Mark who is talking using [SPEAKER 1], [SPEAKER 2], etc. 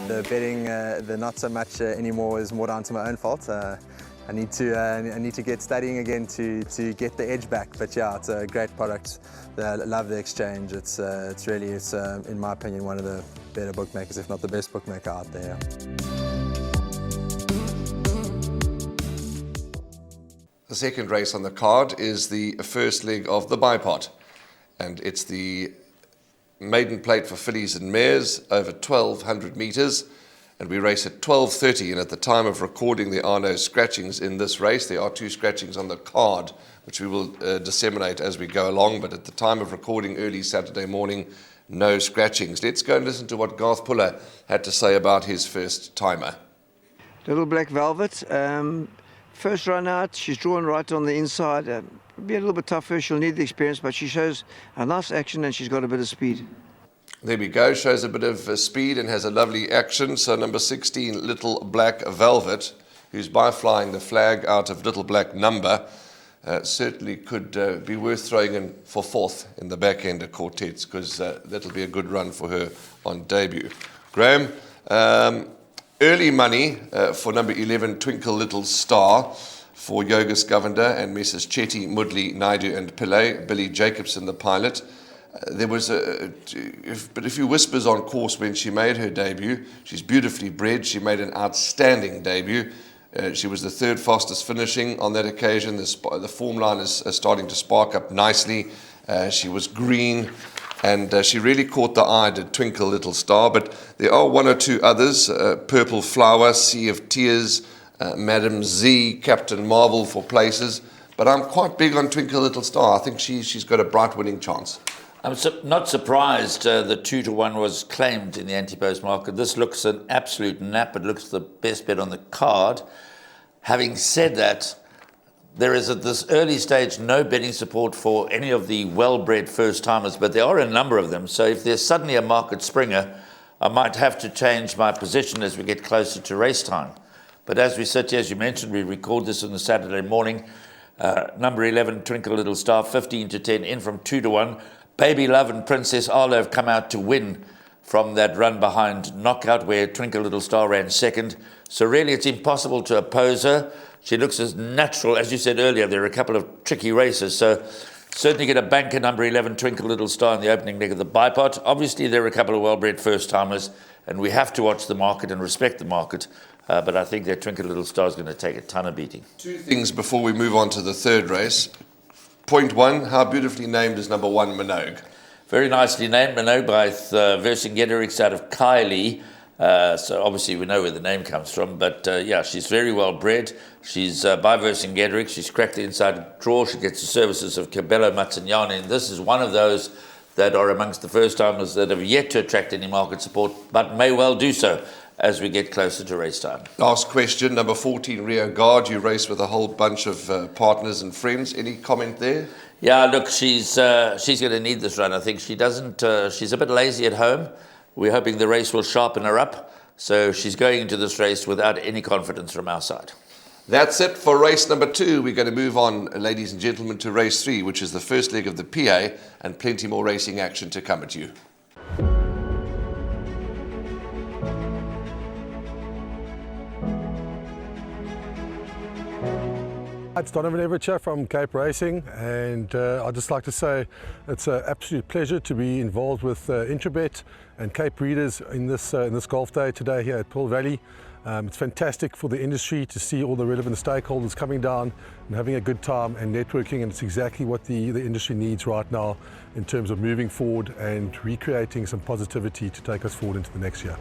[SPEAKER 1] the betting, the not so much anymore, is more down to my own fault. I need to get studying again to get the edge back. But yeah, it's a great product. I love the exchange. It's really, in my opinion, one of the better bookmakers, if not the best bookmaker out there.
[SPEAKER 2] The second race on the card is the first leg of the bipod, and it's the maiden plate for fillies and mares over 1,200 metres, and we race at 12:30, and at the time of recording there are no scratchings in this race. There are 2 scratchings on the card, which we will disseminate as we go along, but at the time of recording early Saturday morning, no scratchings. Let's go and listen to what Garth Puller had to say about his first timer.
[SPEAKER 3] Little Black Velvet. First run out, she's drawn right on the inside. It'll be a little bit tougher, she'll need the experience, but she shows a nice action and she's got a bit of speed.
[SPEAKER 2] There we go, shows a bit of speed and has a lovely action. So number 16, Little Black Velvet, who's by flying the flag out of Little Black Number, certainly could be worth throwing in for 4th in the back end of quartets, because that'll be a good run for her on debut. Graham, early money for number 11, Twinkle Little Star, for Yogesh Govender and Messrs. Chetty, Mudley, Naidu and Pillay, Billy Jacobson the pilot. There was but a few whispers on course when she made her debut. She's beautifully bred. She made an outstanding debut. She was the 3rd fastest finishing on that occasion. The form line is starting to spark up nicely. She was green, and she really caught the eye, did Twinkle Little Star. But there are 1 or 2 others, Purple Flower, Sea of Tears, Madam Z, Captain Marvel for places. But I'm quite big on Twinkle Little Star. I think she's got a bright winning chance.
[SPEAKER 4] I'm not surprised the 2-1 was claimed in the anti-post market. This looks an absolute nap. It looks the best bet on the card. Having said that, there is at this early stage no betting support for any of the well-bred first-timers, but there are a number of them. So if there's suddenly a market springer, I might have to change my position as we get closer to race time. But as we sit here, as you mentioned, we record this on the Saturday morning. Number 11, Twinkle Little Star, 15-10, in from 2-1. Baby Love and Princess Arlo have come out to win from that run behind Knockout, where Twinkle Little Star ran 2nd. So really, it's impossible to oppose her. She looks as natural. As you said earlier, there are a couple of tricky races. So certainly get a banker, number 11, Twinkle Little Star, in the opening leg of the bipod. Obviously, there are a couple of well-bred first-timers, and we have to watch the market and respect the market. But I think that Twinkle Little Star is going to take a ton of beating. 2
[SPEAKER 2] things before we move on to the 3rd race. Point 1, how beautifully named is number 1, Minogue?
[SPEAKER 4] Very nicely named, Minogue, by Vercingetorix out of Kylie. So obviously we know where the name comes from, but yeah, she's very well bred. She's by Vercingetorix. She's cracked the inside draw. She gets the services of Cabello Matsanyane, and this is one of those that are amongst the first-timers that have yet to attract any market support, but may well do so as we get closer to race time.
[SPEAKER 2] Last question, number 14, Rio Guard. You race with a whole bunch of partners and friends. Any comment there?
[SPEAKER 4] Yeah, look, she's going to need this run. I think she doesn't. She's a bit lazy at home. We're hoping the race will sharpen her up. So she's going into this race without any confidence from our side.
[SPEAKER 2] That's it for race number 2. We're going to move on, ladies and gentlemen, to race 3, which is the first leg of the PA, and plenty more racing action to come at you.
[SPEAKER 5] It's Donovan Everett from Cape Racing, and I'd just like to say it's an absolute pleasure to be involved with Intrabet and Cape Breeders in this golf day today here at Pearl Valley. It's fantastic for the industry to see all the relevant stakeholders coming down and having a good time and networking, and it's exactly what the industry needs right now in terms of moving forward and recreating some positivity to take us forward into the next year.